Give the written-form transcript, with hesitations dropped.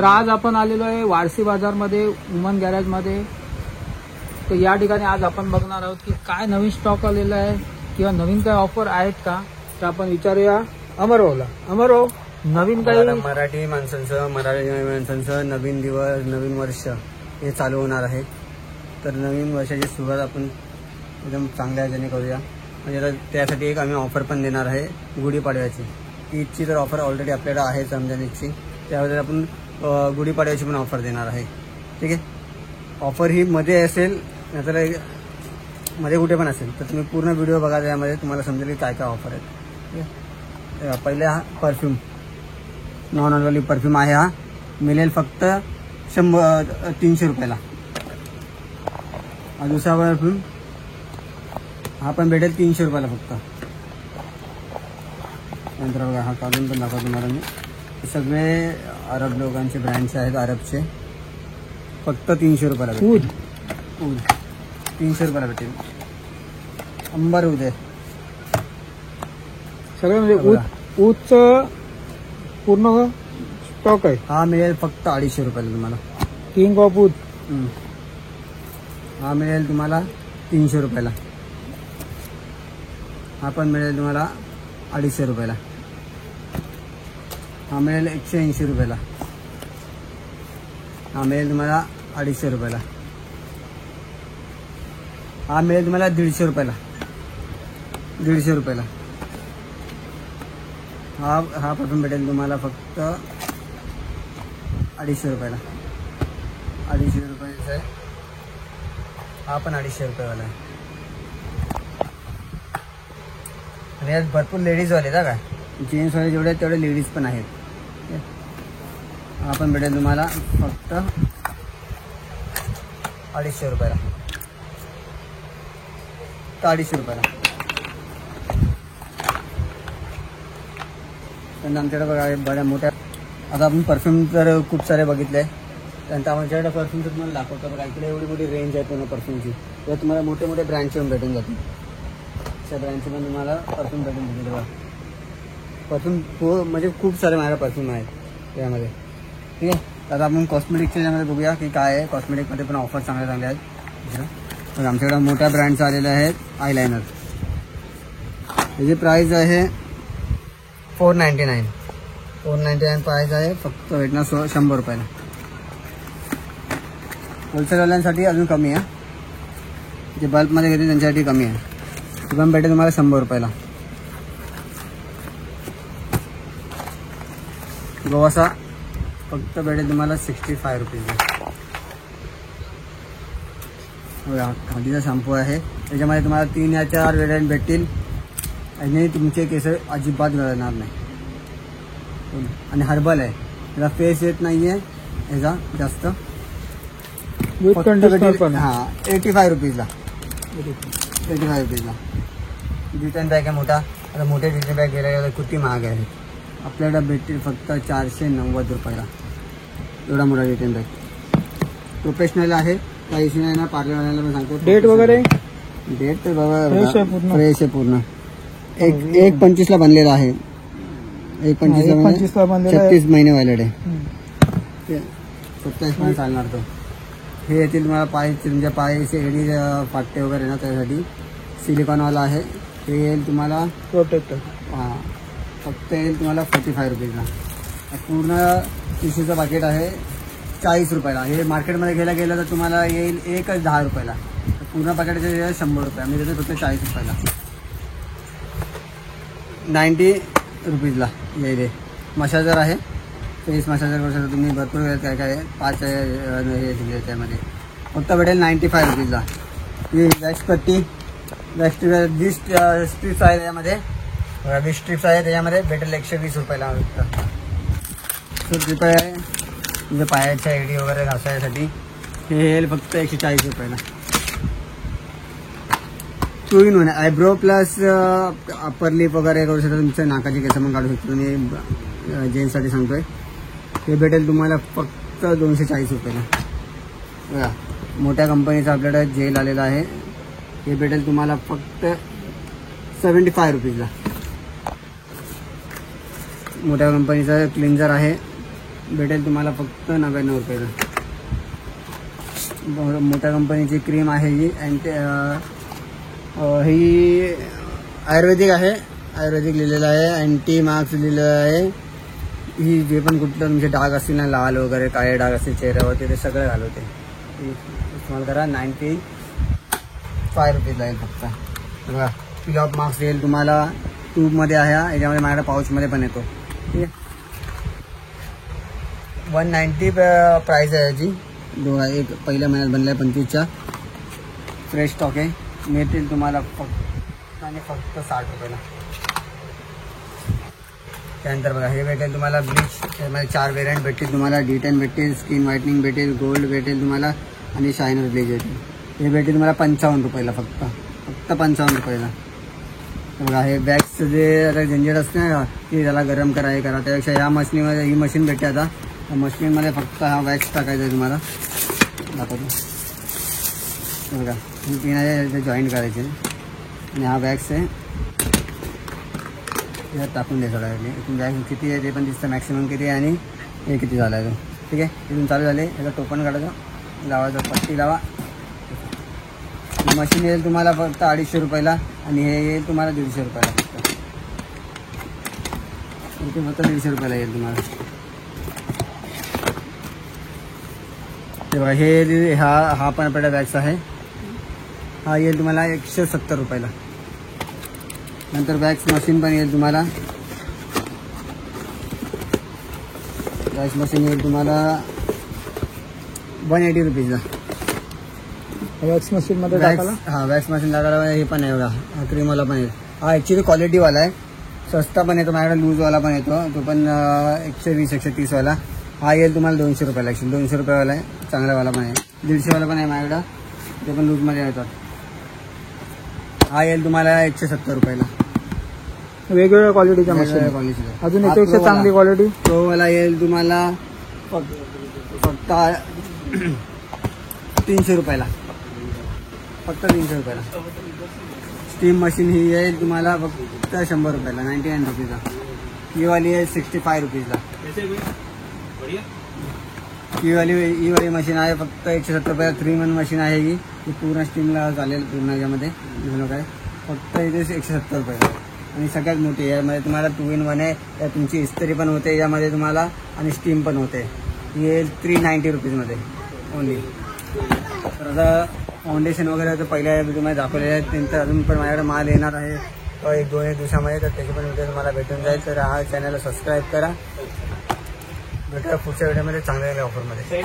तर आज आपण आलेलो आहे वारसी बाजारमध्ये वुमन गॅरेजमध्ये। तर या ठिकाणी आज आपण बघणार आहोत की काय नवीन स्टॉक आलेला आहे किंवा नवीन काय ऑफर आहेत का, तर आपण विचारूया अमरभाऊला। अमरभाऊ, नवीन काही मराठी माणसांचं नवीन दिवस नवीन वर्ष हे चालू होणार आहे। तर नवीन वर्षाची सुरुवात आपण एकदम चांगल्या ह्याने करूया। म्हणजे त्यासाठी एक आम्ही ऑफर पण देणार आहे गुढीपाडव्याची। ईदची तर ऑफर ऑलरेडी आपल्याला आहे रमजान ईदची, त्याबद्दल आपण गुढीपाडव्याची पण ऑफर देणार आहे। ठीक आहे, ऑफर ही मध्ये असेल नाहीतर मध्ये कुठे पण असेल, तर तुम्ही पूर्ण व्हिडिओ बघा, त्यामध्ये तुम्हाला समजेल की काय काय ऑफर आहेत। ठीक आहे, पहिले हा परफ्यूम नॉन अल्कोहोलिक परफ्यूम आहे, हा मिळेल फक्त 300 रुपयाला। हा दुसरा परफ्यूम हा पण भेटेल 300 रुपयाला फक्त। नंतर बघा हा काढून पण दाखवतो तुम्हाला मी, सगळे अरब लोकांचे ब्रँड्स आहेत, अरबचे, फक्त 300 रुपयाला भेटेल। 300 रुपयाला भेटेल। अंबर ऊद आहे सगळं, म्हणजे ऊदचं पूर्ण स्टॉक आहे। हा मिळेल फक्त 250 रुपयाला तुम्हाला। किंग ऑफ ऊद हा मिळेल तुम्हाला 300 रुपयाला। हा पण मिळेल तुम्हाला 250 रुपयाला। हा मिळेल 180 रुपयाला। हा मिळेल तुम्हाला 250 रुपयाला। हा मिळेल तुम्हाला 150 रुपयाला। 150 रुपयाला हा परफ्यूम भेटेल तुम्हाला फक्त 250 रुपयाला। 250 रुपयाचा आहे हा पण 250 रुपयावाला आहे। आणि यात भरपूर लेडीजवाले आहेत का, जेंट्सवाले जेवढे आहेत तेवढे लेडीज पण आहेत। हा पण भेटेल तुम्हाला फक्त 250 रुपयाला। 250 रुपयाला। पण आमच्याकडे बघा बड्या मोठ्या, आता आपण परफ्यूम तर खूप सारे बघितले, त्यानंतर आमच्याकडे परफ्यूमचं तुम्हाला दाखवतो बघा। इकडे एवढी मोठी रेंज आहे पूर्ण परफ्यूमची, तर तुम्हाला मोठे मोठे ब्रँडचे पण भेटून जातील। त्या ब्रँडचे पण तुम्हाला परफ्यूम भेटून जातील बघा। परफ्यूम म्हणजे खूप सारे माझ्या परफ्यूम आहेत यामध्ये। ठीक आहे, आता आपण कॉस्मेटिकच्या यामध्ये बघूया की काय आहे। कॉस्मेटिकमध्ये पण ऑफर चांगले चांगले आहेत। तर आमच्याकडे मोठ्या ब्रँडचे आलेले आहेत आयलायनर। त्याची प्राईस आहे 499। 499 प्राईस आहे, फक्त भेटणार 100 रुपयाला। होलसेलवाल्यांसाठी अजून कमी आहे, जे बल्कमध्ये घेते त्यांच्यासाठी कमी आहे। ती पण भेटेल तुम्हाला 100 रुपयाला। गोवासा फक्त भेटेल तुम्हाला 65 रुपीजला। खादीचा शॅम्पू आहे, त्याच्यामध्ये तुम्हाला 3 या 4 व्हेरियंट भेटतील आणि तुमचे केस अजिबात गळणार नाही। आणि हर्बल आहे, त्याला फेस येत नाही आहे ह्याचा जास्त। हां 85 रुपीजला। 85 रुपीजला रिटर्न बॅग आहे मोठा। आता मोठे रिटर्न बॅग गेल्या किती महाग आहे, आपल्याकडे भेटतील फक्त 490 रुपयाला। एवढा मोठा रिटर्न बॅग प्रोफेशनल आहे, काही इश्यू नाही ना। पार्लरवाल्याला पण सांगतो, डेट वगैरे डेट तर बघा फ्रेश आहे पूर्ण। 1/25ला बनलेला आहे, 1/25ला 36 महिने व्हॅलिड आहे। 27 महिने चालणार तो। हे येतील तुम्हाला पाय, तुमच्या पायाचे एडी फाटते वगैरे ना, त्यासाठी सिलिकॉनवाला आहे। हे येईल तुम्हाला प्रोटेक्टर। हां फक्त येईल तुम्हाला 45 रुपीजला। पूर्ण टिश्यूचं पाकिट आहे 40 रुपयाला। हे मार्केटमध्ये गेलं तर तुम्हाला येईल 10 रुपयाला। पूर्ण पाकिटाचं येईल 100 रुपये, मी देतो फक्त 40 रुपयाला। 90 रुपीजला येईल। मसाजर आहे, फेस मसाजर करू शकता तुम्ही, भरपूर काय काय 5 हे दिले त्यामध्ये, फक्त भेटेल 95 रुपीजला। ही वॅक्स पट्टी, वॅक्स स्ट्रिप्स आहे त्याच्यामध्ये, 20 स्ट्रिप्स आहे त्याच्यामध्ये, भेटेल 120 रुपयाला। रुपये आहे म्हणजे पायाच्या एडी वगैरे घासायसाठी। हे येईल फक्त 140 रुपयाला। 2 in 1 eyebrow plus upper lip वगैरे करू शकता, तुमच्या नाकाची केस पण काढू शकतो तुम्ही, जेंट्ससाठी सांगतोय। हे भेटेल तुम्हाला फक्त 240 रुपयाला। बघा मोठ्या कंपनीचा आपल्याकडे जेल आलेला आहे, हे भेटेल तुम्हाला फक्त 75 रुपीजला। मोठ्या कंपनीचा क्लिन्झर आहे, भेटेल तुम्हाला फक्त 99 रुपयाला. मोठ्या कंपनीची क्रीम आहे ही. आणि ही आयुर्वेदिक आहे. आयुर्वेदिक लिहिलेलं आहे. अँटी मार्क्स लिहिलेलं आहे. ही जे पण कुठलं तुमचे डाग असतील ना, लाल वगैरे काळे डाग असतील चेहऱ्यावरती, ते सगळं घालवते. इस्तेमाल करा. 95 रुपीजला येईल फक्त. बघा पील ऑफ मार्क्स येईल तुम्हाला. ट्यूबमध्ये आहे. याच्यामध्ये माझ्याकडे पाऊचमध्ये पण येतो. ठीक आहे. 190 प्राईस आहे याची. एक पहिल्या महिन्यात बनल्या 25च्या. फ्रेश स्टॉक आहे. मिळतील तुम्हाला फक्त आणि फक्त 60 रुपयाला. त्यानंतर बघा हे भेटेल तुम्हाला ब्लीच. त्यामध्ये 4 वेरियंट भेटतील तुम्हाला. D10 भेटेल, स्किन व्हाईटनिंग भेटेल, गोल्ड भेटेल तुम्हाला आणि शायनर ब्लीच भेटेल. हे भेटेल तुम्हाला 55 रुपयाला फक्त 55 रुपयाला. बघा हे वॅक्सचं जे आता झंझट असते ना की त्याला गरम करा हे करा, त्यापेक्षा ह्या मशीनमध्ये ही मशीन भेटते. आता त्या मशीनमध्ये फक्त हा वॅक्स टाकायचा आहे तुम्हाला. दाखवतो. बघा ही पिन आहे, जॉईंट करायचे आणि हा वॅक्स आहे यात टाकून द्यायचा डायरेक्टली. इथून वॅक्स किती आहे ते पण दिसतं, मॅक्सिमम किती आहे आणि हे किती झालं आहे तो. ठीक आहे. इथून चालू झाले. याचा टोपण काढायचं, लावायचं, पट्टी लावा. मशीन येईल तुम्हाला फक्त 250 रुपयाला आणि हे येईल तुम्हाला 150 रुपयाला फक्त. इथे फक्त 150 रुपयाला येईल तुम्हाला. ते बघा हे हा पण आपला वॅक्स आहे. हा येईल तुम्हाला 170 रुपयाला. नंतर वॅक्स मशीन पण येईल तुम्हाला. वॅक्स मशीन येईल तुम्हाला 180 रुपीजला. वॅक्स मशीनमध्ये टाकायला. हां वॅक्स मशीन टाकायला हे पण आहे बघा. हा क्रीमवाला पण येईल. हा ॲक्च्युली क्वालिटीवाला आहे. स्वस्त पण येतो माझ्याकडे, लूजवाला पण येतो. तो पण 120-130वाला. हा येईल तुम्हाला 200 रुपयाला. 200 रुपयावाला आहे. चांगल्यावाला पण आहे. 150वाला पण आहे माझ्याकडं. ते पण लूजमध्ये येतात. हा येईल तुम्हाला 170 रुपयाला. वेगवेगळ्या क्वालिटीच्या मशीन. क्वालिटीचा अजून याच्यापेक्षा चांगली क्वालिटी प्रोवाला येईल तुम्हाला फक्त 300 रुपयाला. फक्त 300 रुपयाला. स्टीम मशीन ही येईल तुम्हाला फक्त 100 रुपयाला. 99 रुपीजला. ही वाली आहे 65 रुपीजला. ही वाली मशीन आहे फक्त 170 रुपयाला. 3-in-1 मशीन आहे ही. पूर्ण स्टीमला चालेल पूर्ण याच्यामध्ये. काय फक्त इथे 170 रुपयाला. आणि सगळ्यात मोठी यामध्ये तुम्हाला 2-in-1 आहे. त्यात तुमची इस्त्री पण होते यामध्ये तुम्हाला आणि स्टीम पण होते. ही येईल 390 रुपीजमध्ये ओनली. तर आता फाउंडेशन वगैरे तर पहिल्या व्हिडिओमध्ये दाखवलेले आहेत. नंतर अजून पण माझ्याकडे माल येणार आहे 1-2 दिवसामध्ये. तर त्याची पण व्हिडिओ तुम्हाला भेटून जाईल. तर हा चॅनलला सबस्क्राईब करा. भेटूया पुढच्या व्हिडिओमध्ये चांगल्या ऑफरमध्ये.